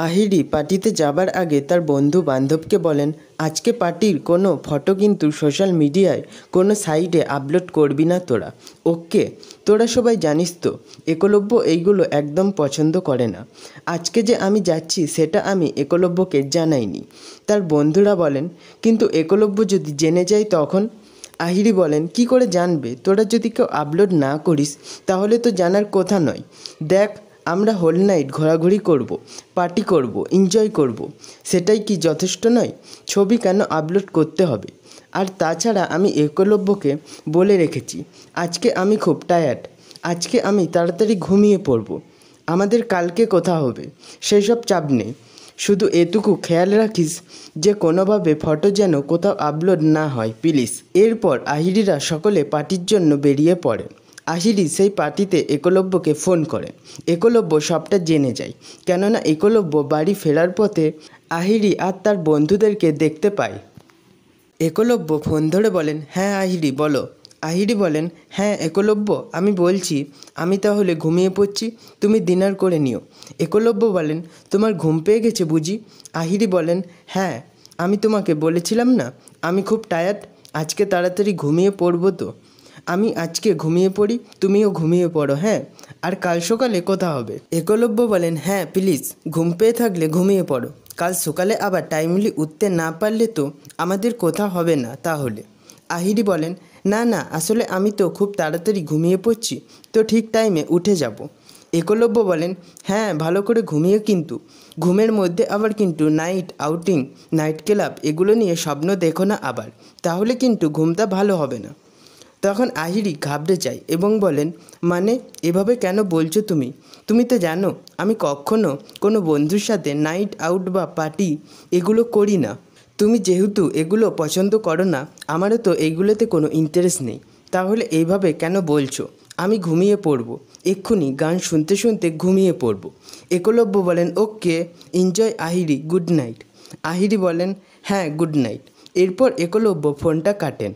আহিরি পার্টিতে যাবার আগে তার বন্ধু বান্ধবকে বলেন, আজকে পার্টির কোনো ফটো কিন্তু সোশ্যাল মিডিয়ায় কোনো সাইটে আপলোড করবি না তোরা, ওকে? তোরা সবাই জানিস তো একলব্য এইগুলো একদম পছন্দ করে না। আজকে যে আমি যাচ্ছি সেটা আমি একলব্যকে জানাইনি। তার বন্ধুরা বলেন, কিন্তু একলব্য যদি জেনে যায় তখন? আহিরি বলেন, কি করে জানবে? তোরা যদি কেউ আপলোড না করিস তাহলে তো জানার কথা নয়। দেখ, আমরা হোল নাইট ঘোরাঘুরি করব, পার্টি করব, এনজয় করব, সেটাই কি যথেষ্ট নয়? ছবি কেন আপলোড করতে হবে? আর তাছাড়া আমি একলব্যকে বলে রেখেছি, আজকে আমি খুব টায়ার্ড, আজকে আমি তাড়াতাড়ি ঘুমিয়ে পড়ব, আমাদের কালকে কথা হবে, সেসব চাপ নেই। শুধু এটুকু খেয়াল রাখিস যে কোনোভাবে ফটো যেন কোথাও আপলোড না হয় প্লিজ। এরপর আহিরিরা সকলে পার্টির জন্য বেরিয়ে পড়ে। আহিরি সেই পার্টিতে একলব্যকে ফোন করে। একলব্য সবটা জেনে যায়, কেননা একলব্য বাড়ি ফেরার পথে আহিরি আর তার বন্ধুদেরকে দেখতে পায়। একলব্য ফোন ধরে বলেন, হ্যাঁ আহিরি বলো। আহিরি বলেন, হ্যাঁ একলব্য, আমি বলছি আমি তাহলে ঘুমিয়ে পড়ছি, তুমি ডিনার করে নিও। একলব্য বলেন, তোমার ঘুম পেয়ে গেছে বুঝি? আহিরি বলেন, হ্যাঁ, আমি তোমাকে বলেছিলাম না আমি খুব টায়ার্ড, আজকে তাড়াতাড়ি ঘুমিয়ে পড়বো তো। আমি আজকে ঘুমিয়ে পড়ি, তুমিও ঘুমিয়ে পড়ো, হ্যাঁ, আর কাল সকালে কথা হবে। একলব্য বলেন, হ্যাঁ প্লিজ, ঘুম পেয়ে থাকলে ঘুমিয়ে পড়ো, কাল সকালে আবার টাইমলি উঠতে না পারলে তো আমাদের কথা হবে না তাহলে। আহিরি বলেন, না না, আসলে আমি তো খুব তাড়াতাড়ি ঘুমিয়ে পড়ছি, তো ঠিক টাইমে উঠে যাব। একলব্য বলেন, হ্যাঁ ভালো করে ঘুমিয়ে, কিন্তু ঘুমের মধ্যে আবার কিন্তু নাইট আউটিং, নাইট ক্লাব এগুলো নিয়ে স্বপ্ন দেখো না আবার, তাহলে কিন্তু ঘুমটা ভালো হবে না। তখন আহিরি ঘাবড়ে যায় এবং বলেন, মানে এভাবে কেন বলছো তুমি? তুমি তো জানো আমি কখনো কোনো বন্ধুর সাথে নাইট আউট বা পার্টি এগুলো করি না। তুমি যেহেতু এগুলো পছন্দ করো না, আমারও তো এইগুলোতে কোনো ইন্টারেস্ট নেই, তাহলে এইভাবে কেন বলছো? আমি ঘুমিয়ে পড়বো, এক্ষুনি গান শুনতে শুনতে ঘুমিয়ে পড়বো। একলব্য বলেন, okay, enjoy Ahiri, good night. Ahiri বলেন, হ্যাঁ গুড নাইট। এরপর একলব্য ফোনটা কাটেন।